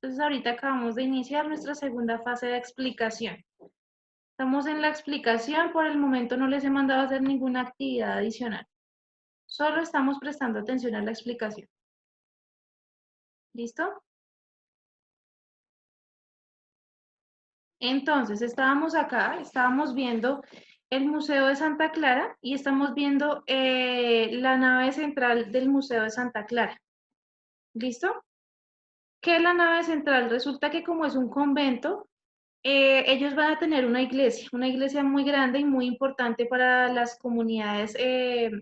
Entonces ahorita acabamos de iniciar nuestra segunda fase de explicación. Estamos en la explicación, por el momento no les he mandado a hacer ninguna actividad adicional. Solo estamos prestando atención a la explicación. ¿Listo? Entonces, estábamos viendo el Museo de Santa Clara y estamos viendo la nave central del Museo de Santa Clara. ¿Listo? ¿Qué es la nave central? Resulta que como es un convento, ellos van a tener una iglesia muy grande y muy importante para las comunidades,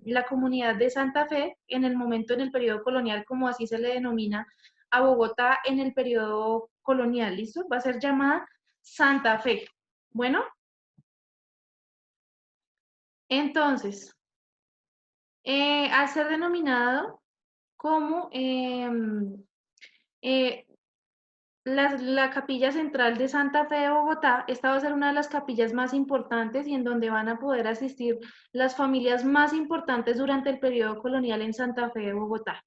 la comunidad de Santa Fe en el momento, en el periodo colonial, como así se le denomina a Bogotá en el periodo colonial, ¿listo? Va a ser llamada Santa Fe. Bueno, entonces, al ser denominado como eh, la capilla central de Santa Fe de Bogotá, esta va a ser una de las capillas más importantes y en donde van a poder asistir las familias más importantes durante el periodo colonial en Santa Fe de Bogotá.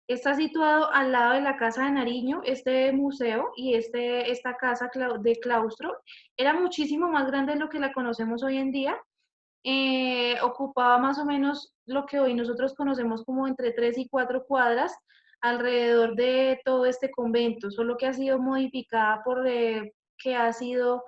Está situado al lado de la Casa de Nariño, este museo y esta casa de claustro era muchísimo más grande de lo que la conocemos hoy en día. Ocupaba más o menos lo que hoy nosotros conocemos como entre 3 y 4 cuadras alrededor de todo este convento, solo que ha sido modificada que ha sido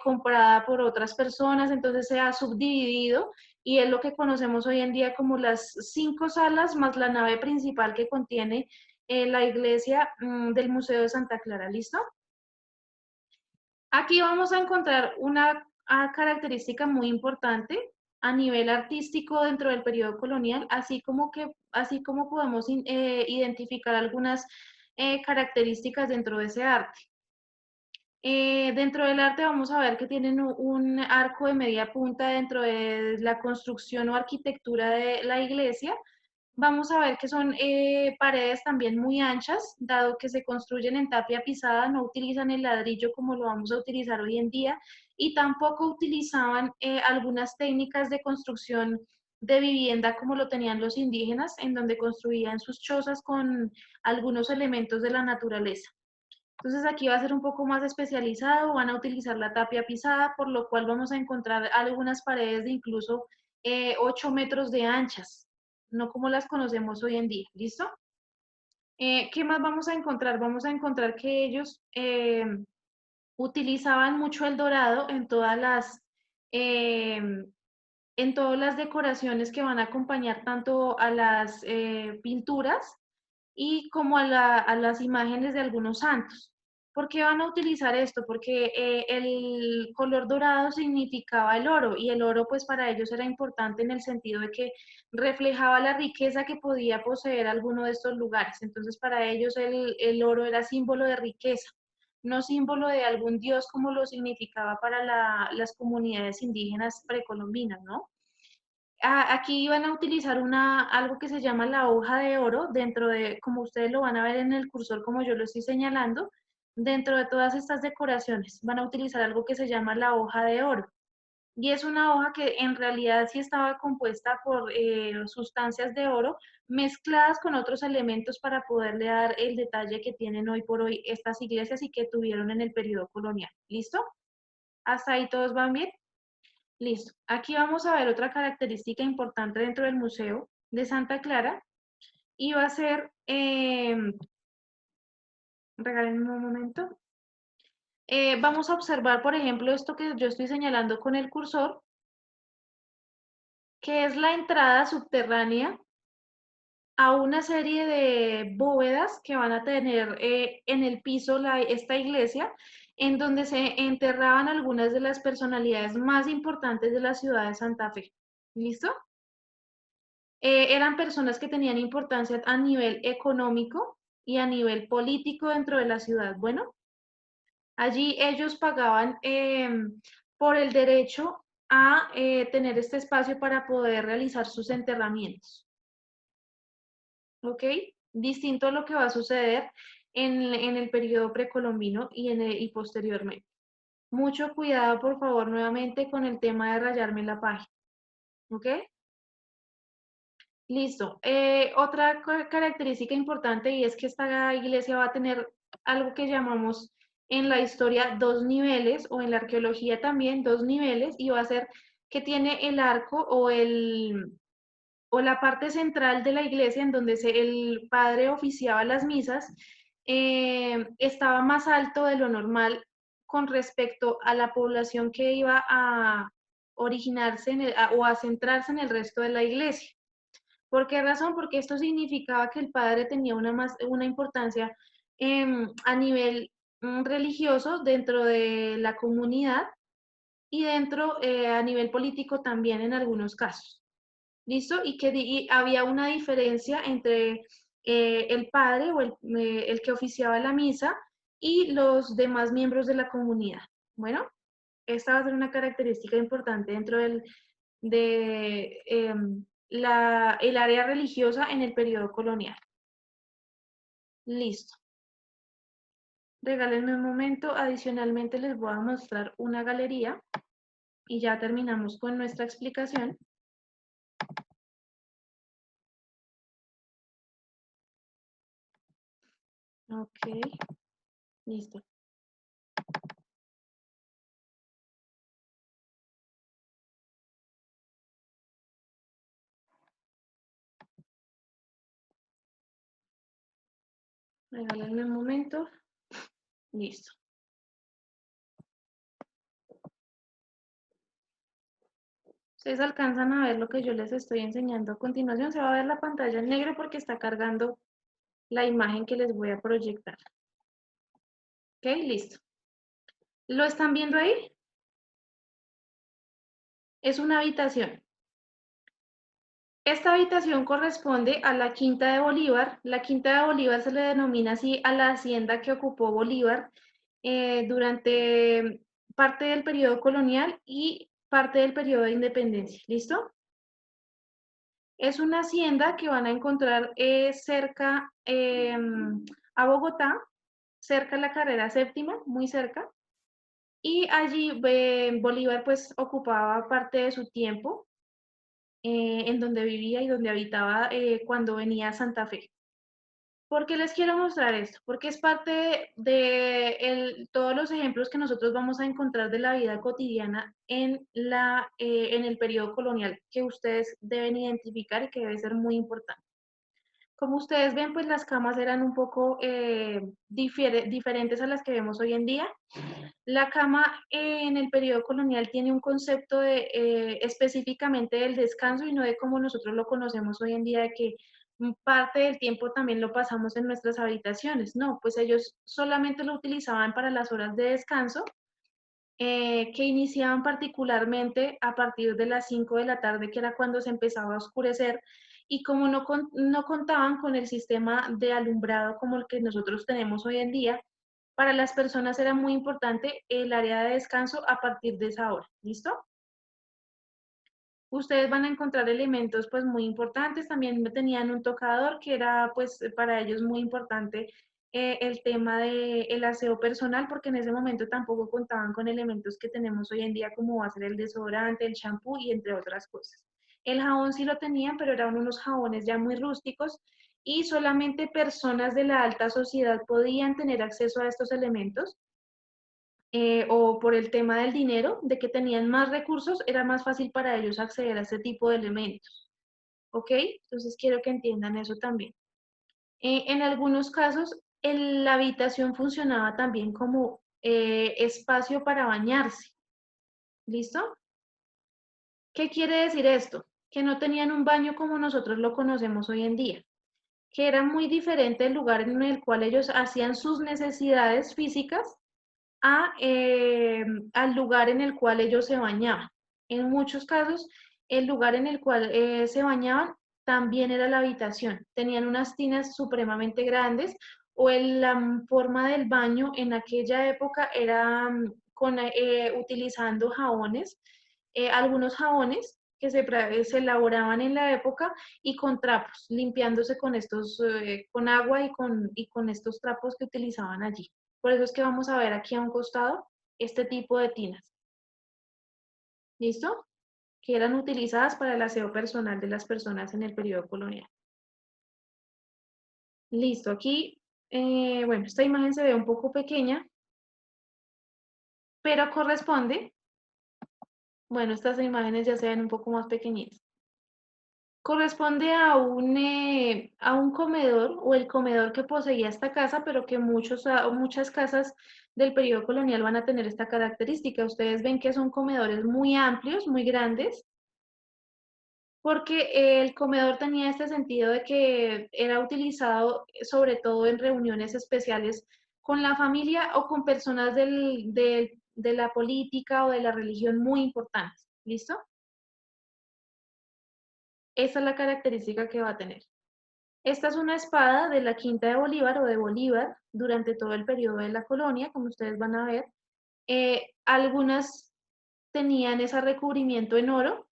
comprada por otras personas, entonces se ha subdividido y es lo que conocemos hoy en día como las 5 salas más la nave principal que contiene la iglesia del Museo de Santa Clara. ¿Listo? Aquí vamos a encontrar una característica muy importante a nivel artístico dentro del periodo colonial, así como podemos identificar algunas características dentro de ese arte. Dentro del arte vamos a ver que tienen un arco de media punta dentro de la construcción o arquitectura de la iglesia. Vamos a ver que son paredes también muy anchas, dado que se construyen en tapia pisada, no utilizan el ladrillo como lo vamos a utilizar hoy en día y tampoco utilizaban algunas técnicas de construcción de vivienda como lo tenían los indígenas, en donde construían sus chozas con algunos elementos de la naturaleza. Entonces aquí va a ser un poco más especializado, van a utilizar la tapia pisada, por lo cual vamos a encontrar algunas paredes de incluso 8 metros de anchas, no como las conocemos hoy en día, ¿listo? ¿Qué más vamos a encontrar? Vamos a encontrar que ellos utilizaban mucho el dorado eh, en todas las decoraciones que van a acompañar tanto a las pinturas y como a las imágenes de algunos santos. ¿Por qué van a utilizar esto? Porque el color dorado significaba el oro y el oro pues para ellos era importante en el sentido de que reflejaba la riqueza que podía poseer alguno de estos lugares. Entonces para ellos el oro era símbolo de riqueza, no símbolo de algún dios como lo significaba para las comunidades indígenas precolombinas, ¿no? Aquí van a utilizar algo que se llama la hoja de oro dentro de, como ustedes lo van a ver en el cursor, como yo lo estoy señalando, dentro de todas estas decoraciones van a utilizar algo que se llama la hoja de oro. Y es una hoja que en realidad sí estaba compuesta por sustancias de oro mezcladas con otros elementos para poderle dar el detalle que tienen hoy por hoy estas iglesias y que tuvieron en el periodo colonial. ¿Listo? ¿Hasta ahí todos van bien? Listo. Aquí vamos a ver otra característica importante dentro del Museo de Santa Clara y va a ser, regálenme un momento, vamos a observar, por ejemplo, esto que yo estoy señalando con el cursor, que es la entrada subterránea a una serie de bóvedas que van a tener en el piso esta iglesia, en donde se enterraban algunas de las personalidades más importantes de la ciudad de Santa Fe. ¿Listo? Eran personas que tenían importancia a nivel económico y a nivel político dentro de la ciudad. Bueno, allí ellos pagaban por el derecho a tener este espacio para poder realizar sus enterramientos. ¿Ok? Distinto a lo que va a suceder en el periodo precolombino y posteriormente. Mucho cuidado, por favor, nuevamente con el tema de rayarme la página. ¿Ok? Listo. Otra característica importante y es que esta iglesia va a tener algo que llamamos en la historia dos niveles, o en la arqueología también dos niveles, y va a ser que tiene el arco o la parte central de la iglesia en donde el padre oficiaba las misas, estaba más alto de lo normal con respecto a la población que iba a originarse o a centrarse en el resto de la iglesia. ¿Por qué razón? Porque esto significaba que el padre tenía una importancia a nivel religioso dentro de la comunidad, y dentro a nivel político también en algunos casos. ¿Listo? Y había una diferencia entre el padre o el que oficiaba la misa y los demás miembros de la comunidad. Bueno, esta va a ser una característica importante dentro de el área religiosa en el periodo colonial. Listo. Regálenme un momento. Adicionalmente les voy a mostrar una galería y ya terminamos con nuestra explicación. Ok, listo. Regálenme un momento. Listo. Ustedes alcanzan a ver lo que yo les estoy enseñando a continuación. Se va a ver la pantalla en negro porque está cargando la imagen que les voy a proyectar. Ok, listo. ¿Lo están viendo ahí? Es una habitación. Esta habitación corresponde a la Quinta de Bolívar. La Quinta de Bolívar se le denomina así a la hacienda que ocupó Bolívar durante parte del periodo colonial y parte del periodo de independencia. ¿Listo? Es una hacienda que van a encontrar cerca a Bogotá, cerca de la carrera séptima, muy cerca. Y allí Bolívar pues ocupaba parte de su tiempo en donde vivía y donde habitaba cuando venía a Santa Fe. ¿Por qué les quiero mostrar esto? Porque es parte de todos los ejemplos que nosotros vamos a encontrar de la vida cotidiana en el periodo colonial, que ustedes deben identificar y que debe ser muy importante. Como ustedes ven, pues las camas eran un poco diferentes a las que vemos hoy en día. La cama en el periodo colonial tiene un concepto de específicamente del descanso y no de como nosotros lo conocemos hoy en día, de que parte del tiempo también lo pasamos en nuestras habitaciones. No, pues ellos solamente lo utilizaban para las horas de descanso, que iniciaban particularmente a partir de las 5 de la tarde, que era cuando se empezaba a oscurecer, y como no contaban con el sistema de alumbrado como el que nosotros tenemos hoy en día, para las personas era muy importante el área de descanso a partir de esa hora. ¿Listo? Ustedes van a encontrar elementos pues muy importantes. También tenían un tocador que era pues para ellos muy importante el tema del aseo personal, porque en ese momento tampoco contaban con elementos que tenemos hoy en día como va a ser el desodorante, el champú y entre otras cosas. El jabón sí lo tenían, pero eran unos jabones ya muy rústicos y solamente personas de la alta sociedad podían tener acceso a estos elementos. O por el tema del dinero, de que tenían más recursos, era más fácil para ellos acceder a este tipo de elementos. ¿Ok? Entonces quiero que entiendan eso también. En algunos casos, la habitación funcionaba también como espacio para bañarse. ¿Listo? ¿Qué quiere decir esto? Que no tenían un baño como nosotros lo conocemos hoy en día, que era muy diferente el lugar en el cual ellos hacían sus necesidades físicas al lugar en el cual ellos se bañaban. En muchos casos, el lugar en el cual se bañaban también era la habitación. Tenían unas tinas supremamente grandes, o la forma del baño en aquella época era utilizando jabones, algunos jabones que se elaboraban en la época, y con trapos, limpiándose con con agua y con estos trapos que utilizaban allí. Por eso es que vamos a ver aquí a un costado este tipo de tinas. ¿Listo? Que eran utilizadas para el aseo personal de las personas en el periodo colonial. Listo, aquí Bueno, esta imagen se ve un poco pequeña, pero corresponde, bueno, estas imágenes ya se ven un poco más pequeñitas. Corresponde a un comedor o el comedor que poseía esta casa, pero que muchas casas del periodo colonial van a tener esta característica. Ustedes ven que son comedores muy amplios, muy grandes, porque el comedor tenía este sentido de que era utilizado sobre todo en reuniones especiales con la familia o con personas de la política o de la religión muy importantes. ¿Listo? Esa es la característica que va a tener. Esta es una espada de la Quinta de Bolívar o de Bolívar durante todo el periodo de la colonia, como ustedes van a ver. Algunas tenían ese recubrimiento en oro.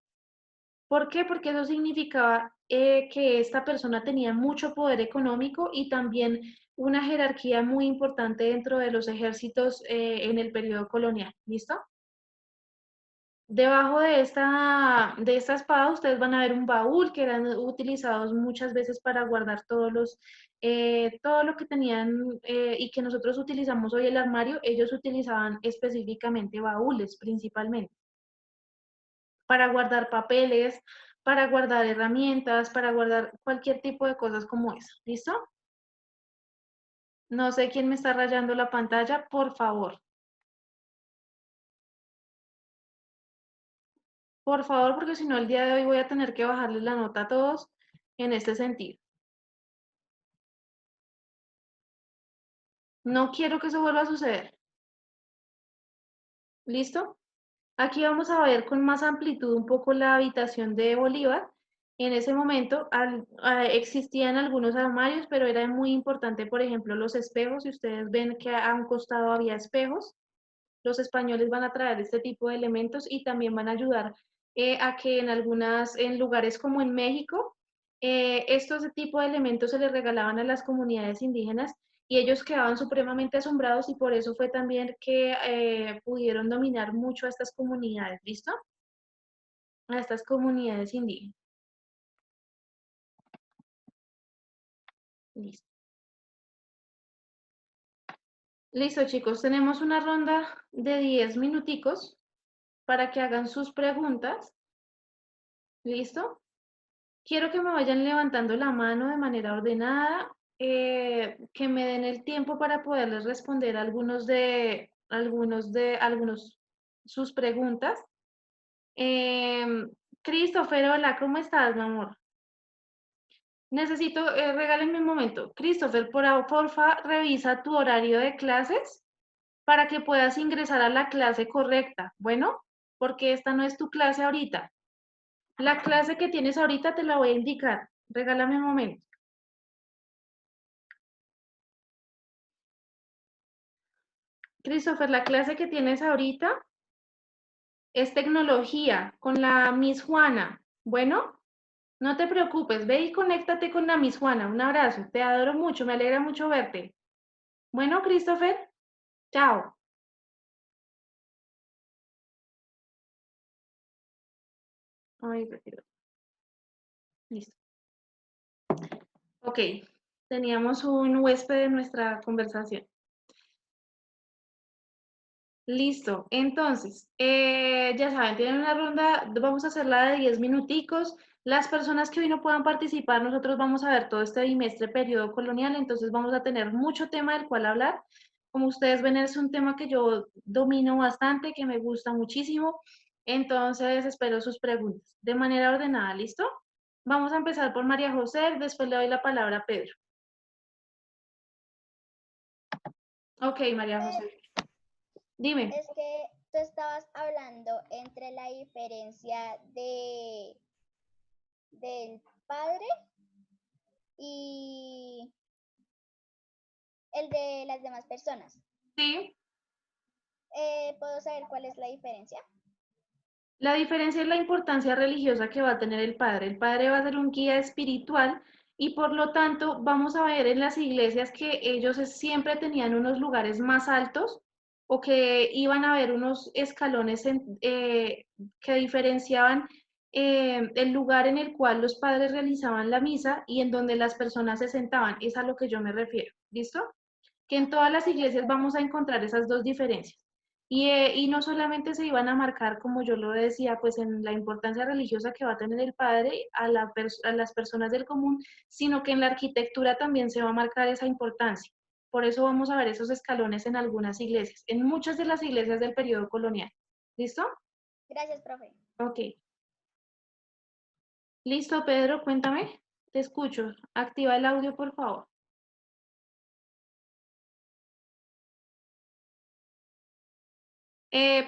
¿Por qué? Porque eso significaba que esta persona tenía mucho poder económico y también una jerarquía muy importante dentro de los ejércitos en el periodo colonial. ¿Listo? Debajo de esta espada ustedes van a ver un baúl que eran utilizados muchas veces para guardar todo lo que tenían y que nosotros utilizamos hoy el armario, ellos utilizaban específicamente baúles principalmente para guardar papeles, para guardar herramientas, para guardar cualquier tipo de cosas como esa. ¿Listo? No sé quién me está rayando la pantalla, por favor. Por favor, porque si no el día de hoy voy a tener que bajarles la nota a todos en este sentido. No quiero que eso vuelva a suceder. ¿Listo? Aquí vamos a ver con más amplitud un poco la habitación de Bolívar. En ese momento existían algunos armarios, pero era muy importante, por ejemplo, los espejos. Si ustedes ven que a un costado había espejos, los españoles van a traer este tipo de elementos y también van a ayudar a que en lugares como en México, estos tipo de elementos se les regalaban a las comunidades indígenas y ellos quedaban supremamente asombrados y por eso fue también que pudieron dominar mucho a estas comunidades, ¿listo? A estas comunidades indígenas. Listo. Listo, chicos, tenemos una ronda de 10 minuticos para que hagan sus preguntas. ¿Listo? Quiero que me vayan levantando la mano de manera ordenada, que me den el tiempo para poderles responder algunos sus preguntas. Christopher, hola, ¿cómo estás, mi amor? Necesito, regálenme un momento. Christopher, porfa, revisa tu horario de clases para que puedas ingresar a la clase correcta. Bueno, porque esta no es tu clase ahorita. La clase que tienes ahorita te la voy a indicar. Regálame un momento. Christopher, la clase que tienes ahorita es tecnología con la Miss Juana. Bueno, no te preocupes, ve y conéctate con la Miss Juana. Un abrazo, te adoro mucho, me alegra mucho verte. Bueno, Christopher, chao. Ay, retiro. Listo. Ok, teníamos un huésped en nuestra conversación. Listo, entonces, ya saben, tienen una ronda, vamos a hacerla de 10 minuticos. Las personas que hoy no puedan participar, nosotros vamos a ver todo este bimestre periodo colonial, entonces vamos a tener mucho tema del cual hablar. Como ustedes ven, es un tema que yo domino bastante, que me gusta muchísimo, entonces espero sus preguntas de manera ordenada, ¿listo? Vamos a empezar por María José, después le doy la palabra a Pedro. Ok, María José, dime. Es que tú estabas hablando entre la diferencia del padre y el de las demás personas. Sí. ¿Puedo saber cuál es la diferencia? La diferencia es la importancia religiosa que va a tener el padre. El padre va a ser un guía espiritual y por lo tanto vamos a ver en las iglesias que ellos siempre tenían unos lugares más altos o que iban a haber unos escalones que diferenciaban el lugar en el cual los padres realizaban la misa y en donde las personas se sentaban. Es a lo que yo me refiero. ¿listo? Que en todas las iglesias vamos a encontrar esas dos diferencias. Y no solamente se iban a marcar, como yo lo decía, pues en la importancia religiosa que va a tener el padre a las personas del común, sino que en la arquitectura también se va a marcar esa importancia. Por eso vamos a ver esos escalones en algunas iglesias, en muchas de las iglesias del periodo colonial. ¿Listo? Gracias, profe. Ok. Listo, Pedro, cuéntame. Te escucho. Activa el audio, por favor.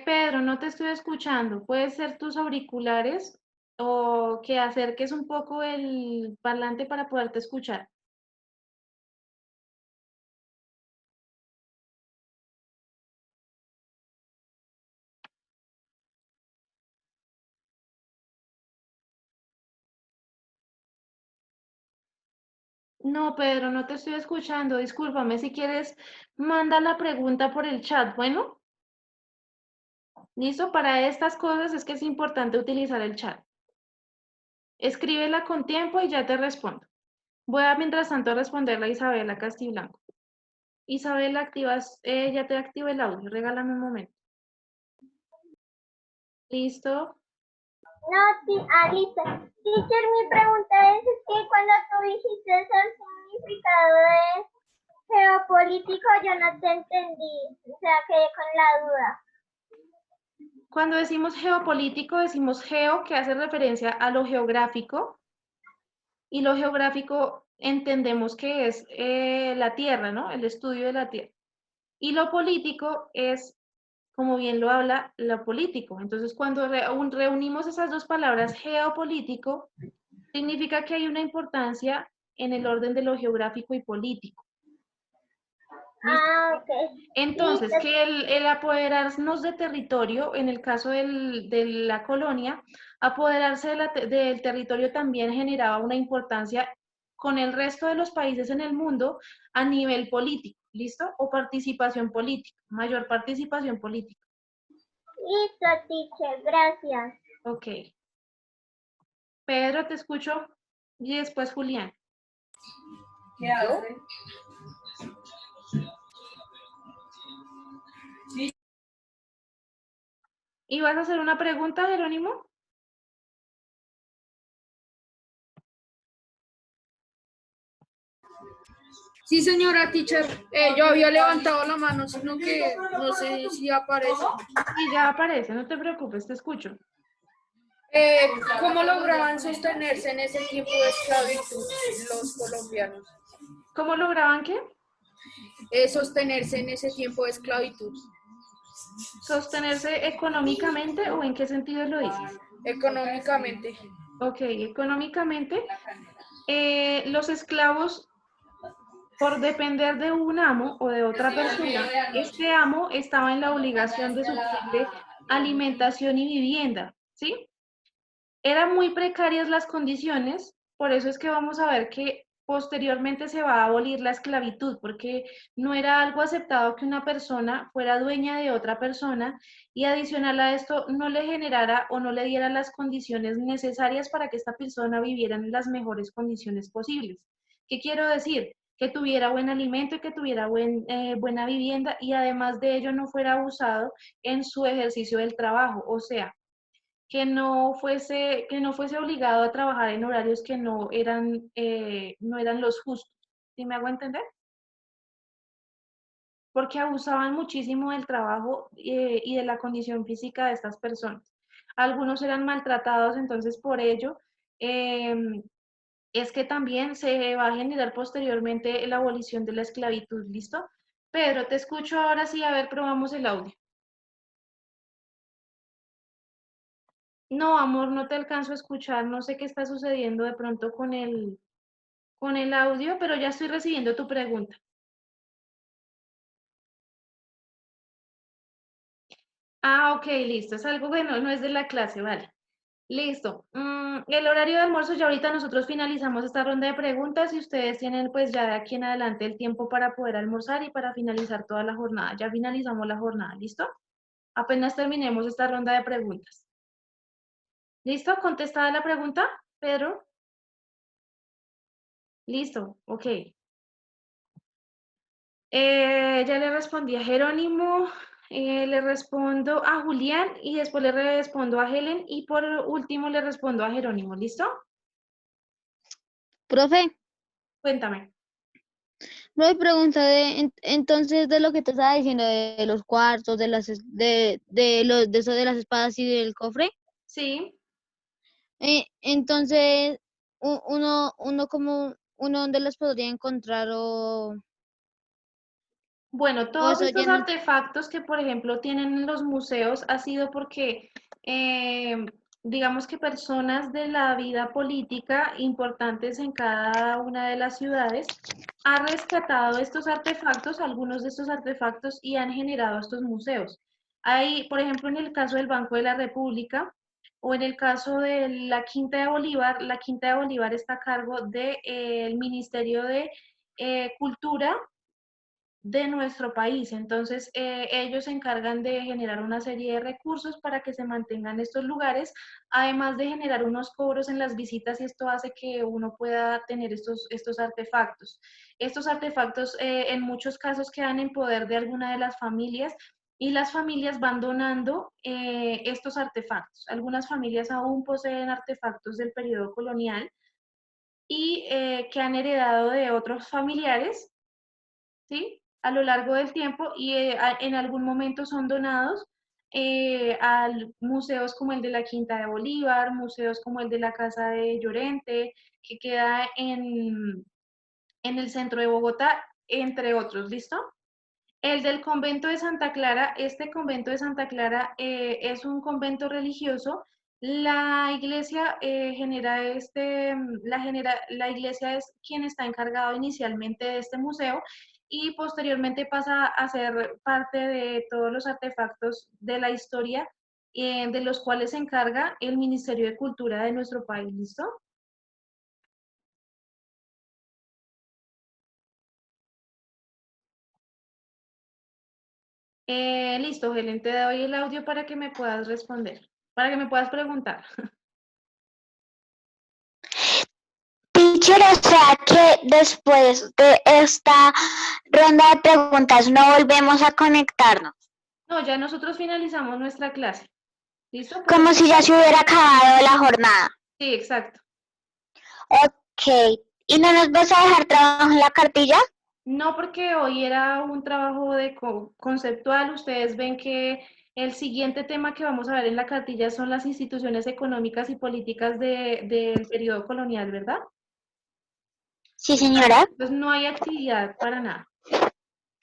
Pedro, no te estoy escuchando. ¿Puede ser tus auriculares o que acerques un poco el parlante para poderte escuchar? No, Pedro, no te estoy escuchando. Discúlpame. Si quieres, manda la pregunta por el chat. Bueno, listo. Para estas cosas es que es importante utilizar el chat. Escríbela con tiempo y ya te respondo. Voy a, mientras tanto, responderle a Isabela Castiblanco. Isabela, activas, ya te activo el audio. Regálame un momento. Listo. No, listo. Teacher, mi pregunta es que cuando tú dijiste el significado de geopolítico, yo no te entendí. O sea, quedé con la duda. Cuando decimos geopolítico, decimos geo, que hace referencia a lo geográfico, y lo geográfico entendemos que es la Tierra, ¿no? El estudio de la Tierra. Y lo político es, como bien lo habla, lo político. Entonces, cuando reunimos esas dos palabras, geopolítico, significa que hay una importancia en el orden de lo geográfico y político. ¿Listo? Ah, ok. Entonces, Listo. que el apoderarnos de territorio, en el caso de la colonia, apoderarse del territorio también generaba una importancia con el resto de los países en el mundo a nivel político, ¿listo? O participación política, mayor participación política. Listo, teacher. Gracias. Ok. Pedro, te escucho. Y después Julián. ¿Qué hace? ¿Y vas a hacer una pregunta, Jerónimo? Sí, señora teacher, yo había levantado la mano, sino que no sé si aparece. Sí, ya aparece, no te preocupes, te escucho. ¿Cómo lograban sostenerse en ese tiempo de esclavitud los colombianos? ¿Cómo lograban qué? Sostenerse en ese tiempo de esclavitud. ¿Sostenerse económicamente o en qué sentido lo dices? Económicamente. Ok, económicamente, los esclavos, por depender de un amo o de otra persona, este amo estaba en la obligación de suplirle alimentación y vivienda, ¿sí? Eran muy precarias las condiciones, por eso es que vamos a ver que posteriormente se va a abolir la esclavitud, porque no era algo aceptado que una persona fuera dueña de otra persona y adicional a esto no le generara o no le diera las condiciones necesarias para que esta persona viviera en las mejores condiciones posibles. ¿Qué quiero decir? Que tuviera buen alimento y que tuviera buena vivienda y además de ello no fuera abusado en su ejercicio del trabajo, o sea, que no fuese obligado a trabajar en horarios que no eran los justos. ¿Sí me hago entender? Porque abusaban muchísimo del trabajo y de la condición física de estas personas. Algunos eran maltratados, entonces por ello eh, es que también se va a generar posteriormente la abolición de la esclavitud. ¿Listo? Pedro, te escucho ahora sí, a ver, probamos el audio. No, amor, no te alcanzo a escuchar, no sé qué está sucediendo de pronto con el audio, pero ya estoy recibiendo tu pregunta. Ah, ok, listo. Es algo bueno, no es de la clase, vale. Listo. El horario de almuerzo, ya ahorita nosotros finalizamos esta ronda de preguntas y ustedes tienen pues ya de aquí en adelante el tiempo para poder almorzar y para finalizar toda la jornada. Ya finalizamos la jornada, ¿listo? Apenas terminemos esta ronda de preguntas. ¿Listo? ¿Contestada la pregunta, Pedro? Listo, ok. Ya le respondí a Jerónimo, le respondo a Julián y después le respondo a Helen y por último le respondo a Jerónimo. ¿Listo? Profe, Cuéntame. me pregunta entonces de lo que te estaba diciendo de los cuartos, de eso de las espadas y del cofre. Sí. Entonces, uno dónde los podría encontrar Bueno, o todos eso ya estos no. artefactos que, por ejemplo, tienen en los museos ha sido porque, eh, digamos que personas de la vida política importantes en cada una de las ciudades han rescatado estos artefactos, algunos de estos artefactos, y han generado estos museos. Hay, por ejemplo, en el caso del Banco de la República o en el caso de la Quinta de Bolívar, la Quinta de Bolívar está a cargo del Ministerio de Cultura de nuestro país. Entonces, ellos se encargan de generar una serie de recursos para que se mantengan estos lugares, además de generar unos cobros en las visitas y esto hace que uno pueda tener estos artefactos. Estos artefactos en muchos casos quedan en poder de alguna de las familias y las familias van donando estos artefactos. Algunas familias aún poseen artefactos del periodo colonial y que han heredado de otros familiares, ¿sí? A lo largo del tiempo y en algún momento son donados a museos como el de la Quinta de Bolívar, museos como el de la Casa de Llorente, que queda en el centro de Bogotá, entre otros, ¿listo? El del convento de Santa Clara, este convento de Santa Clara es un convento religioso. La iglesia la iglesia es quien está encargado inicialmente de este museo y posteriormente pasa a ser parte de todos los artefactos de la historia de los cuales se encarga el Ministerio de Cultura de nuestro país. ¿Listo? Listo, Helen, te doy el audio para que me puedas responder, para que me puedas preguntar. Teacher, o sea que después de esta ronda de preguntas no volvemos a conectarnos, No, ya nosotros finalizamos nuestra clase. ¿Listo? Por como eso, si ya se hubiera acabado la jornada. sí, exacto. Ok, ¿y no nos vas a dejar trabajo en la cartilla? No porque hoy era un trabajo de conceptual, ustedes ven que el siguiente tema que vamos a ver en la cartilla son las instituciones económicas y políticas del periodo colonial, ¿verdad? Sí, señora. Entonces no hay actividad para nada.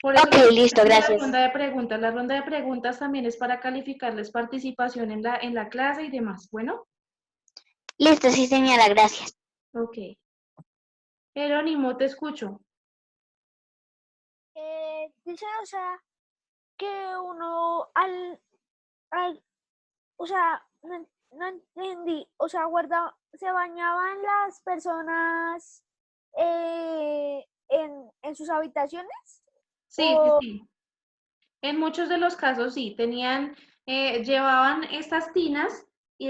Por eso Ok, listo, la gracias. ronda de preguntas. La ronda de preguntas también es para calificarles participación en la clase y demás. Bueno, Listo, sí, señora, gracias. ok. Jerónimo, te escucho. Dice, o sea, que uno o sea, no entendí, o sea, se bañaban las personas en sus habitaciones Sí, sí, o sí. En muchos de los casos sí, llevaban estas tinas y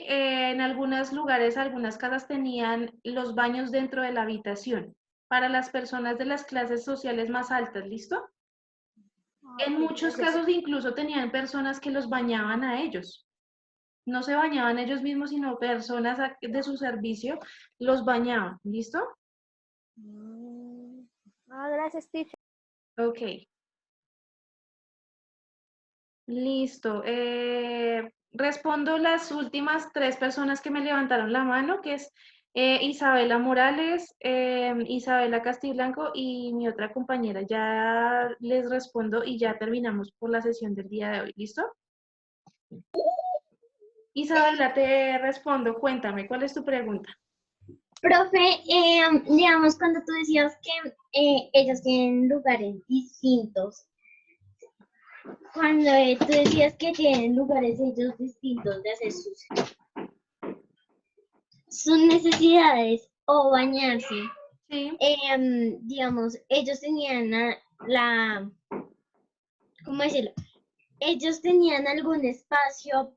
en algunos lugares, algunas casas tenían los baños dentro de la habitación para las personas de las clases sociales más altas, ¿listo? En ok, muchos gracias. casos incluso tenían personas que los bañaban a ellos. No se bañaban ellos mismos, sino personas de su servicio los bañaban, ¿listo? Gracias, teacher. Ok. Listo. Respondo las últimas tres personas que me levantaron la mano, que es Isabela Morales, Isabela Castiblanco y mi otra compañera. Ya les respondo y ya terminamos por la sesión del día de hoy. ¿Listo? Isabela, te respondo. Cuéntame, ¿cuál es tu pregunta? Profe, digamos, cuando tú decías que ellos tienen lugares distintos, cuando tú decías que tienen lugares ellos distintos de hacer sus necesidades o bañarse, Sí. digamos, ellos tenían ¿cómo decirlo? Ellos tenían algún espacio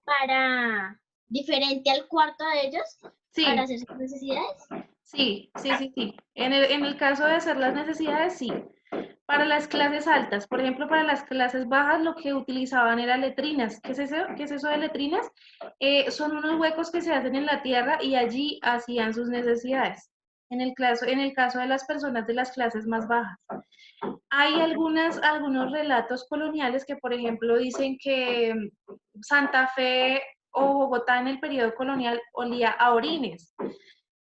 diferente al cuarto de ellos para Sí, hacer sus necesidades. sí, sí, sí, sí. En el caso de hacer las necesidades, sí. Para las clases altas, por ejemplo, para las clases bajas lo que utilizaban era letrinas. ¿Qué es eso? ¿Qué es eso de letrinas? Son unos huecos que se hacen en la tierra y allí hacían sus necesidades. En el caso de las personas de las clases más bajas. Hay algunos relatos coloniales que, por ejemplo, dicen que Santa Fe o Bogotá en el periodo colonial olía a orines.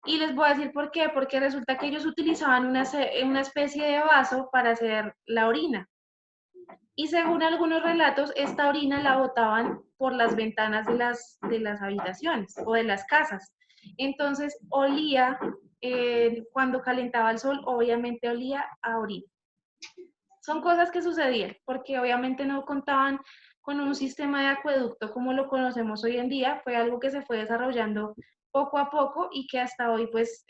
Y les voy a decir por qué, porque resulta que ellos utilizaban una especie de vaso para hacer la orina. Y según algunos relatos, esta orina la botaban por las ventanas de las habitaciones o de las casas. Entonces olía, cuando calentaba el sol, obviamente olía a orina. Son cosas que sucedían, porque obviamente no contaban con un sistema de acueducto como lo conocemos hoy en día, fue algo que se fue desarrollando poco a poco y que hasta hoy pues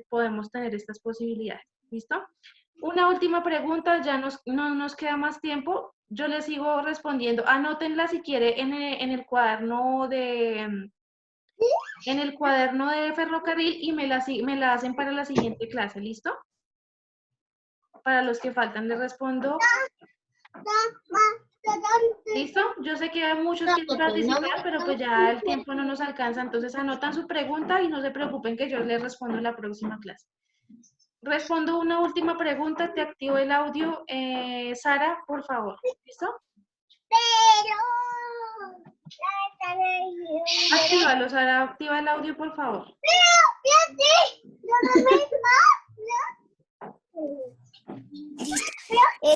podemos tener estas posibilidades. ¿Listo? Una última pregunta, ya no nos queda más tiempo, yo les sigo respondiendo, anótenla si quiere en el cuaderno de ferrocarril y me la hacen para la siguiente clase, ¿listo? Para los que faltan les respondo. ¿Listo? Yo sé que hay muchos que quieren participar, pero pues ya el tiempo no nos alcanza, entonces anotan su pregunta y no se preocupen que yo les respondo en la próxima clase. Respondo una última pregunta, te activo el audio. Sara, por favor. ¿Listo? Actívalo, Sara, activa el audio, por favor.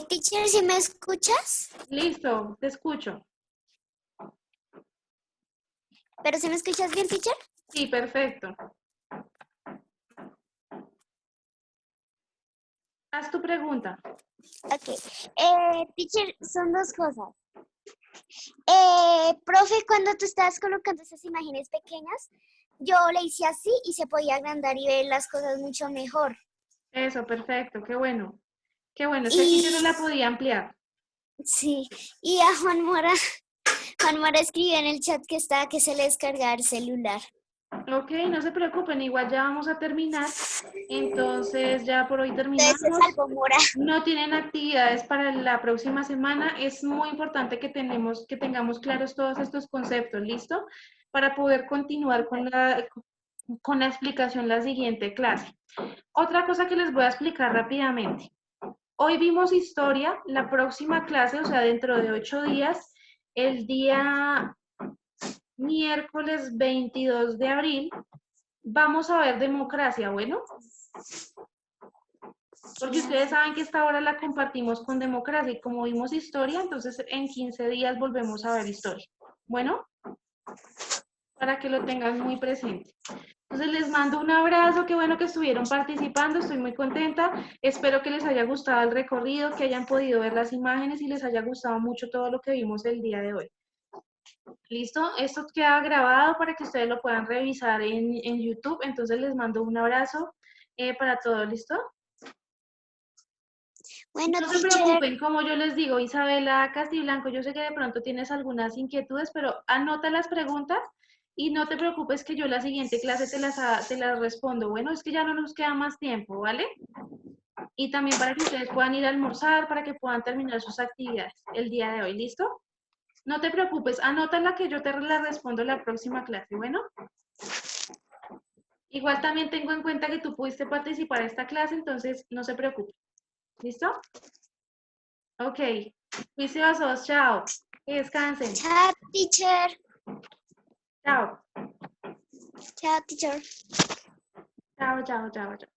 Teacher, ¿si me escuchas? Listo, te escucho. ¿Pero si me escuchas bien, teacher? Sí, perfecto. Haz tu pregunta. Ok. Teacher, son dos cosas. Profe, cuando tú estabas colocando esas imágenes pequeñas, yo le hice así y se podía agrandar y ver las cosas mucho mejor. Eso, perfecto, qué bueno. Qué bueno, es que aquí yo no la podía ampliar. Sí, y a Juan Mora escribió en el chat que se le descargaba el celular. Ok, no se preocupen, igual ya vamos a terminar. Entonces ya por hoy terminamos. Entonces, salvo Mora. No tienen actividades para la próxima semana. Es muy importante que tengamos claros todos estos conceptos, ¿listo? Para poder continuar con la explicación la siguiente clase. Otra cosa que les voy a explicar rápidamente. Hoy vimos historia, la próxima clase, o sea, dentro de 8 días, el día miércoles 22 de abril, vamos a ver democracia, ¿bueno? Porque ustedes saben que esta hora la compartimos con democracia y como vimos historia, entonces en 15 días volvemos a ver historia. Bueno, para que lo tengan muy presente. Entonces les mando un abrazo, qué bueno que estuvieron participando, estoy muy contenta, espero que les haya gustado el recorrido, que hayan podido ver las imágenes y les haya gustado mucho todo lo que vimos el día de hoy. ¿Listo? Esto queda grabado para que ustedes lo puedan revisar en YouTube, entonces les mando un abrazo para todos, ¿listo? Bueno, no se teacher. preocupen, como yo les digo, Isabela Castiblanco, yo sé que de pronto tienes algunas inquietudes, pero anota las preguntas y no te preocupes que yo la siguiente clase te las respondo. Bueno, es que ya no nos queda más tiempo, ¿vale? Y también para que ustedes puedan ir a almorzar, para que puedan terminar sus actividades el día de hoy, ¿listo? No te preocupes, anótala que yo te la respondo la próxima clase, ¿bueno? Igual también tengo en cuenta que tú pudiste participar en esta clase, entonces no se preocupe. ¿Listo? Ok. Juiciosos, chao. Que descansen. Chao, teacher. Chao. Chao, teacher. Chao, chao, chao, chao.